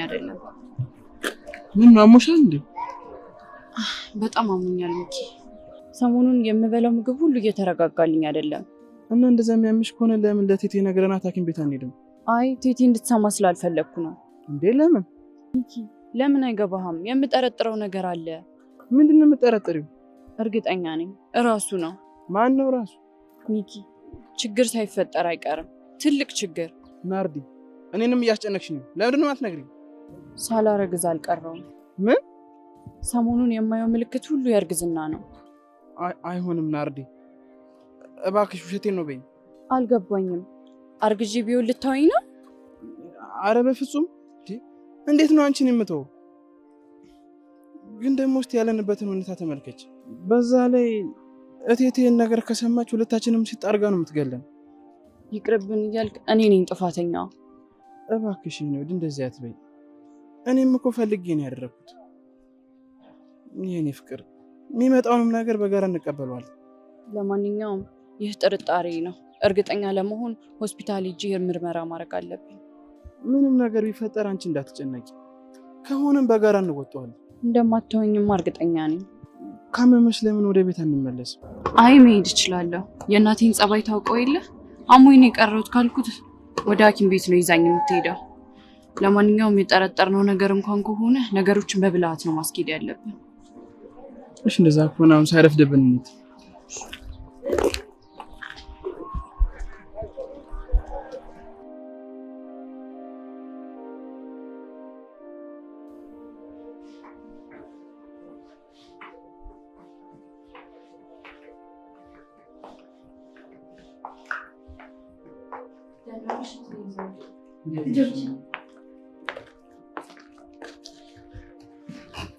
አይደለም። ምን አሞሻል እንዴ? በጣም አሞኛል ሚኪ። ሰሞኑን የምበላው ምግብ ሁሉ እየተረጋጋልኝ አይደለም። እና እንደዛ የሚያምሽ ከሆነ ለምን ለቴቴ ነገርና ሐኪም ቤት አንሄድም? አይ ቴቴ እንድትሰማ ስላልፈለኩ ነው። እንዴ ለምን? ሚኪ ለምን አይገባህም? የምጠረጥረው ነገር አለ። ምንድነው የምጠረጥሪው? እርግጠኛ ነኝ እራሱ ነው። ማን ነው ራሱ? ሚኪ ችግር ሳይፈጠር አይቀርም። ትልቅ ችግር። ናርዲ እኔንም እያስጨነቅሽ ነው። ለምንድን ነው የማትነግሪኝ? ሳላረግዝ አልቀረውም። ምን? ሰሞኑን የማየው ምልክት ሁሉ የእርግዝና ነው። አይሆንም ናርዲ እባክሽ ውሸቴን ነው በይኝ። አልገባኝም። አርግዤ ቢሆን ልታወኝ ነው? አረ በፍጹም። እንዴት ነው አንቺን የምተው? ግን ደግሞ እስቲ ያለንበትን ሁኔታ ተመልከች። በዛ ላይ እቴቴን ነገር ከሰማች ሁለታችንም ሲጣርጋ ነው የምትገለን። ይቅርብን እያልክ እኔ ነኝ ጥፋተኛ። እባክሽ ነው እንደዚህ አትበይ። እኔም እኮ ፈልጌ ነው ያደረኩት። የኔ ፍቅር የሚመጣውንም ነገር በጋራ እንቀበለዋለን። ለማንኛውም ይህ ጥርጣሬ ነው። እርግጠኛ ለመሆን ሆስፒታል ሄጄ ምርመራ ማድረግ አለብኝ። ምንም ነገር ቢፈጠር አንቺ እንዳትጨነቂ። ከሆነም በጋራ እንወጣዋለን። እንደማትተወኝማ እርግጠኛ ነኝ። ካመመሽ ለምን ወደ ቤት አንመለስም? አይ መሄድ እችላለሁ። የእናቴን ጸባይ ታውቀው የለ አሞኝ ነው የቀረሁት ካልኩት ወደ ሐኪም ቤት ነው ይዛኝ የምትሄደው። ለማንኛውም የጠረጠርነው ነገር እንኳን ከሆነ ነገሮችን በብልሃት ነው ማስኬድ ያለብን። እሺ እንደዛ ከሆነ አሁን ሳይረፍድብን እንሂድ።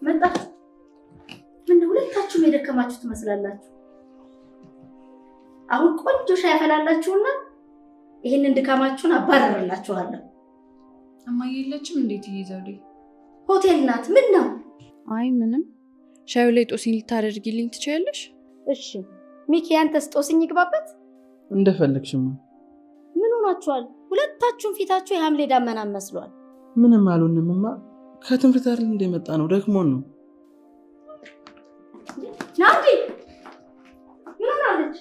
መጣ። ምን ሁለታችሁም የደከማችሁ ትመስላላችሁ። አሁን ቆንጆ ሻይ ያፈላላችሁና ይሄንን ድካማችሁን አባረርላችኋለሁ። እማዬ የለችም? እንዴት ይይዛሉ? ሆቴል ናት። ምን ነው? አይ ምንም። ሻዩ ላይ ጦስኝ ልታደርጊልኝ ትችያለሽ? እሺ ሚኪ፣ ያንተስ ጦስኝ ይግባበት? እንደፈለግሽማ። ምን ሆናችኋል? ሁለታችሁም ፊታችሁ የሐምሌ ዳመና መስሏል። ምንም አልሆንምማ። ከትምህርት አይደል እንደመጣ ነው፣ ደክሞን ነው። ናንዲ ምን ሆናለች?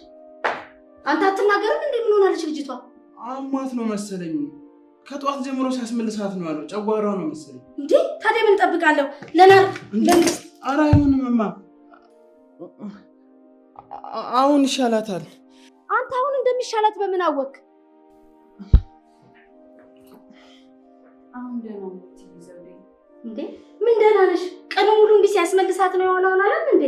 አንተ አትናገርም እንዴ? ምን ሆናለች ልጅቷ? አሟት ነው መሰለኝ። ከጧት ጀምሮ ሲያስመልሳት ነው ያለው። ጨጓራዋ ነው መሰለኝ። እንዴ ታዲያ ምን ጠብቃለሁ? ለናር ኧረ አይሆንምማ። አሁን ይሻላታል። አንተ አሁን እንደሚሻላት በምን አወቅ? አሁን ደህና ነው ትይዘውልኝ እንዴ? ምን ደህና ነሽ? ቀኑ ሙሉ እንዲህ ሲያስመልሳት ነው የሆነው አላለም እንዴ?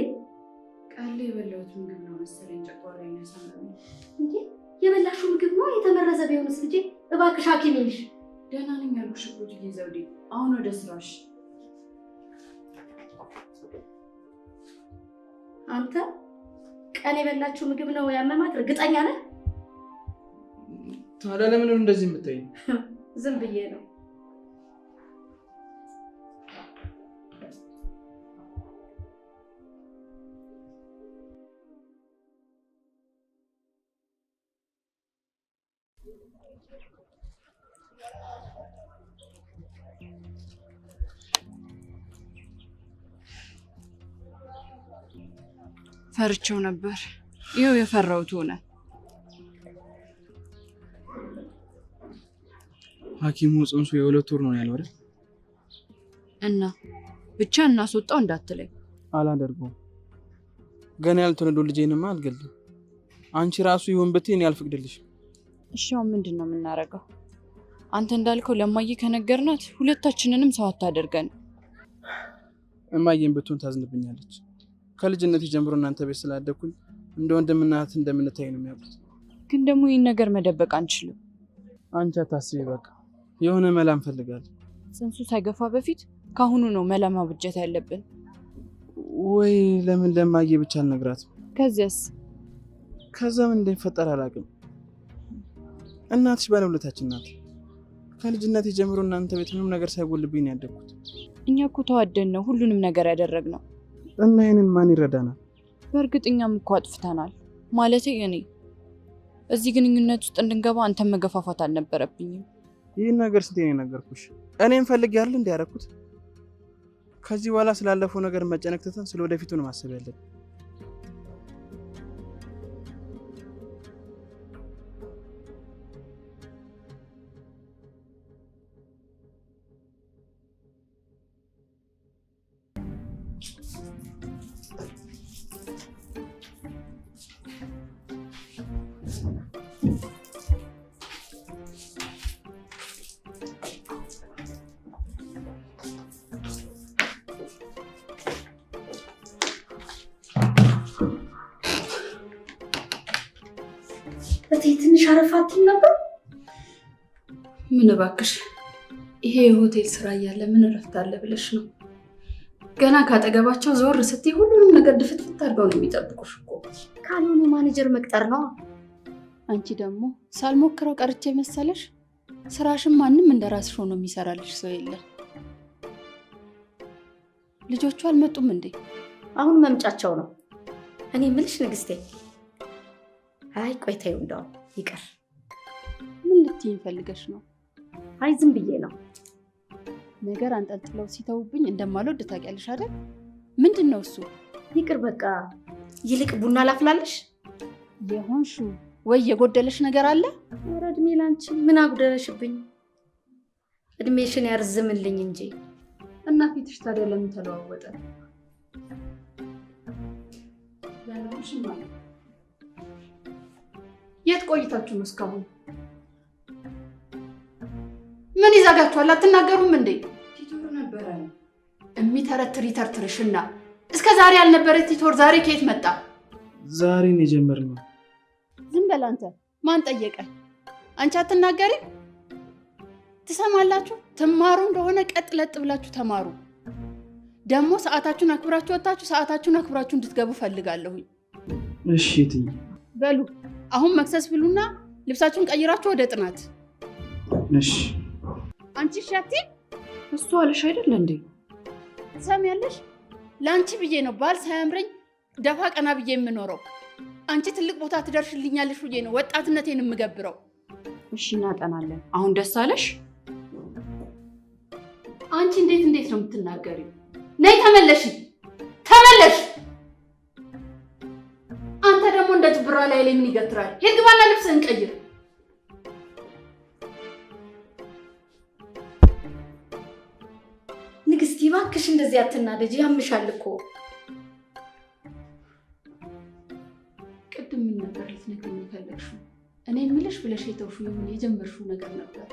ቃል የበላሁት ምግብ ነው መሰለኝ ጨጓራዬን ያሳመመኝ። እንዴ የበላሽው ምግብ ነው? የተመረዘ ቢሆንስ ልጄ? እባክሽ ሐኪም ነሽ። ደህና ነኝ ያልኩሽ እኮ ትይዘውልኝ። አሁን ወደ ስራሽ። አንተ ቀን የበላችው ምግብ ነው ያመማት? እርግጠኛ ነህ? ታዲያ ለምን ነው እንደዚህ የምትይኝ? ዝም ብዬ ነው። ፈርቼው ነበር። ይኸው የፈራሁት ሆነ። ሐኪሙ ጽንሱ የ2 ወር ነው ያለው አይደል? እና ብቻ እናስወጣው እንዳትለኝ። አላደርገውም። ገና ያልተወለደ ልጄንማ አልገልም። አንቺ ራሱ ይሁን ብትይ ያልፍቅድልሽ። እሺ አሁን ምንድን ነው የምናደርገው? አንተ እንዳልከው ለማዬ ከነገርናት ሁለታችንንም ሰው አታደርገን። እማዬን ብትሆን ታዝንብኛለች። ከልጅነት ጀምሮ እናንተ ቤት ስላደኩኝ እንደ ወንድምና እህት እንደምንታይ ነው የሚያውቁት። ግን ደግሞ ይህን ነገር መደበቅ አንችልም። አንቺ አታስቢ፣ በቃ የሆነ መላ እንፈልጋለን። ጽንሱ ሳይገፋ በፊት ካሁኑ ነው መላ ማብጀት ያለብን። ወይ ለምን ለማዬ ብቻ አልነግራትም? ከዚያስ? ከዛ ምን እንደሚፈጠር አላውቅም። እናትሽ ባለውለታችን ናት። ከልጅነት ጀምሮ እናንተ ቤት ምንም ነገር ሳይጎልብኝ ነው ያደኩት። እኛ እኮ ተዋደን ነው ሁሉንም ነገር ያደረግነው። እና ይሄንን ማን ይረዳናል? በእርግጥ እኛም እኮ አጥፍተናል። ማለቴ እኔ እዚህ ግንኙነት ውስጥ እንድንገባ አንተን መገፋፋት አልነበረብኝም። ይህን ነገር ስንቴ ነው የነገርኩሽ? እኔም ፈልጌ አይደል እንደ ያደረኩት። ከዚህ በኋላ ስላለፈው ነገር መጨነቅ ትተን ስለ ወደፊቱ ነው ማሰብ ያለብን። ትንሽ አረፋትም ነበር። ምን እባክሽ፣ ይሄ የሆቴል ስራ እያለ ምን እረፍት አለ ብለሽ ነው? ገና ካጠገባቸው ዞር ስትይ ሁሉንም ነገር ድፍትፍት አድርገው ነው የሚጠብቁሽ እኮ። ካልሆነ ማኔጀር መቅጠር ነው። አንቺ ደግሞ ሳልሞክረው ቀርቼ መሰለሽ? ስራሽን ማንም እንደራስሽ ሆኖ የሚሰራልሽ ሰው የለም። ልጆቹ አልመጡም እንዴ? አሁን መምጫቸው ነው። እኔ ምልሽ ንግስቴ፣ አይ ቆይታዩ እንደው ይቀር። ምን ልትይኝ ፈልገሽ ነው? አይ ዝም ብዬ ነው። ነገር አንጠልጥለው ሲተውብኝ እንደማልወድ ታውቂያለሽ አይደል? ምንድን ነው እሱ? ይቅር በቃ። ይልቅ ቡና ላፍላለሽ? የሆንሽው ወይ የጎደለሽ ነገር አለ? ኧረ እድሜ ላንቺ። ምን አጉደለሽብኝ? እድሜሽን ያርዝምልኝ እንጂ። እና ፊትሽ ታዲያ ለምን ተለዋወጠ? ያለሽ ማለት የት ቆይታችሁ ነው እስካሁን? ምን ይዛጋችኋል? አትናገሩም እንዴ? ቲቶር ነበረ የሚተረትር ይተርትርሽና እስከ ዛሬ ያልነበረ ቲቶር ዛሬ ከየት መጣ? ዛሬ ነው የጀመርነው። ዝም በል አንተ። ማን ጠየቀ? አንቺ አትናገሪ? ትሰማላችሁ? ትማሩ እንደሆነ ቀጥ ለጥ ብላችሁ ተማሩ። ደግሞ ሰዓታችሁን አክብራችሁ ወጣችሁ ሰዓታችሁን አክብራችሁ እንድትገቡ ፈልጋለሁኝ። እሺ እትዬ። በሉ አሁን መክሰስ ብሉና ልብሳችሁን ቀይራችሁ ወደ ጥናት። እሺ። አንቺ ሻቲ እሱ አለሽ አይደል እንዴ? ትሰሚያለሽ? ለአንቺ ብዬ ነው ባል ሳያምረኝ ደፋ ቀና ብዬ የምኖረው። አንቺ ትልቅ ቦታ ትደርሽልኛለሽ ብዬ ነው ወጣትነቴን የምገብረው። እሺ እናጠናለን። አሁን ደስ አለሽ? አንቺ እንዴት ነው የምትናገሪው? ነይ ተመለሽ፣ ተመለሽ። አንተ ደግሞ እንደ ጅብራ ላይ ምን ይገትራል? ሂድ ግባና ልብስህን ቀይር። ንግስቲ እባክሽ እንደዚህ አትናደጂ፣ ያምሻል እኮ። ቅድም ምን ነበር ልትነግሪኝ የፈለግሽው? እኔ የምልሽ ብለሽ የተውሽው ይሁን የጀመርሽው ነገር ነበር።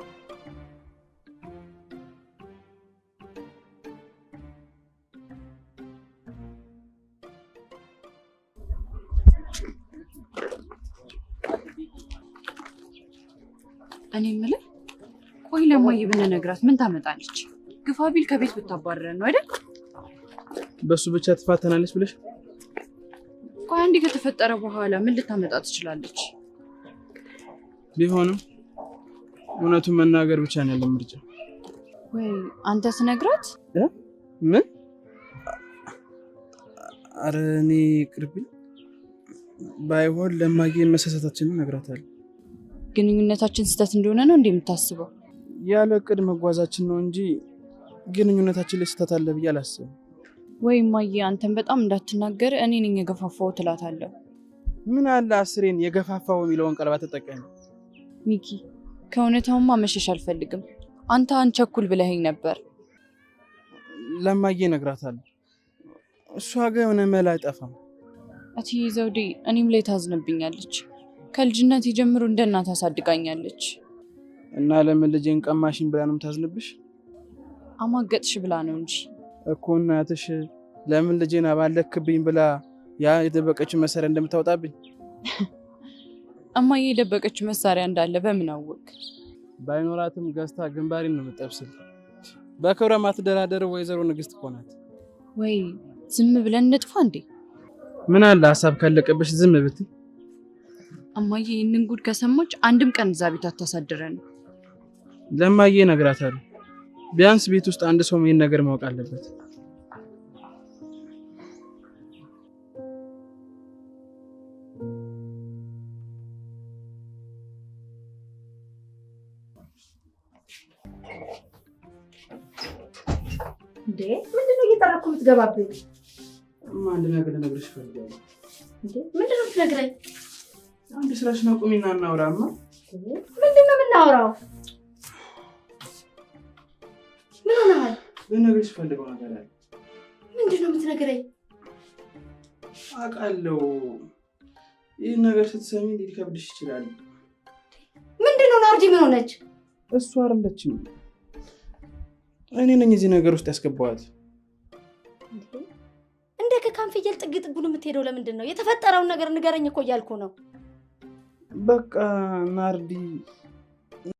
እኔ የምልህ ቆይ ለማየ ብንነግራት ምን ታመጣለች? ግፋ ቢል ከቤት ብታባረረን ነው አይደል? በሱ ብቻ ትፋተናለች ብለሽ? ቆይ አንዴ ከተፈጠረ በኋላ ምን ልታመጣ ትችላለች? ቢሆንም እውነቱን መናገር ብቻ ነው ያለው ምርጫ። ወይ አንተ ትነግራት? ምን? ኧረ እኔ ቅርብኝ። ባይሆን ለማየ መሳሳታችንን እነግራታለሁ። ግንኙነታችን ስህተት እንደሆነ ነው እንዴ የምታስበው? ያለ እቅድ መጓዛችን ነው እንጂ ግንኙነታችን ላይ ስህተት አለ ብዬ አላስብም። ወይ ማየ አንተን በጣም እንዳትናገር እኔ ነኝ የገፋፋው ትላታለሁ። ምን አለ አስሬን የገፋፋው የሚለውን ቃል ባትጠቀሚ። ሚኪ ከእውነታውማ መሸሽ አልፈልግም። አንተ አንቸኩል ብለኸኝ ነበር። ለማየ እነግራታለሁ። እሷ ጋር የሆነ መላ አይጠፋም። እትዬ ዘውዴ እኔም ላይ ታዝንብኛለች። ከልጅነት ጀምሮ እንደ እናት አሳድጋኛለች። እና ለምን ልጄን ቀማሽኝ ብላ ነው የምታዝንብሽ? አማገጥሽ ብላ ነው እንጂ እኮ እናትሽ ለምን ልጄን አባለክብኝ ብላ ያ የደበቀችው መሳሪያ እንደምታወጣብኝ። እማዬ የደበቀችው መሳሪያ እንዳለ በምን አወቅ? ባይኖራትም ገዝታ ግንባሬን ነው የምጠብስል። በክብረ ማትደራደር ወይዘሮ ንግስት እኮ ናት። ወይ ዝም ብለን እንጥፋ እንዴ? ምን አለ ሀሳብ ካለቀብሽ ዝም ብትይ። እማዬ ይህንን ጉድ ከሰማች አንድም ቀን እዛ ቤት አታሳድረን። ለማየ እነግራታለሁ። ቢያንስ ቤት ውስጥ አንድ ሰው ይሄን ነገር ማወቅ አለበት። እንዴ ምንድነው እየጠራኩ የምትገባብኝ? አንድ ነገር ልነግርሽ እፈልጋለሁ። እንዴ ምንድነው የምትነግረኝ? አንድ ስራሽን አቁሚና እናውራማ። ምንድነው የምናወራው? ምን ሆነሃል? ልነግርሽ ፈልገው ነገር አለ። ምንድነው የምትነግረኝ? አውቃለሁ ይህን ነገር ስትሰሚ ሊከብድሽ ይችላል። ምንድነው ናርዲ? ምን ሆነች? እሱ አይደለችም፣ እኔ ነኝ እዚህ ነገር ውስጥ ያስገባዋት። እንደ ከካም ፍየል ጥግ ጥጉን የምትሄደው ለምንድን ነው? የተፈጠረውን ነገር ንገረኝ እኮ እያልኩ ነው። በቃ ናርዲ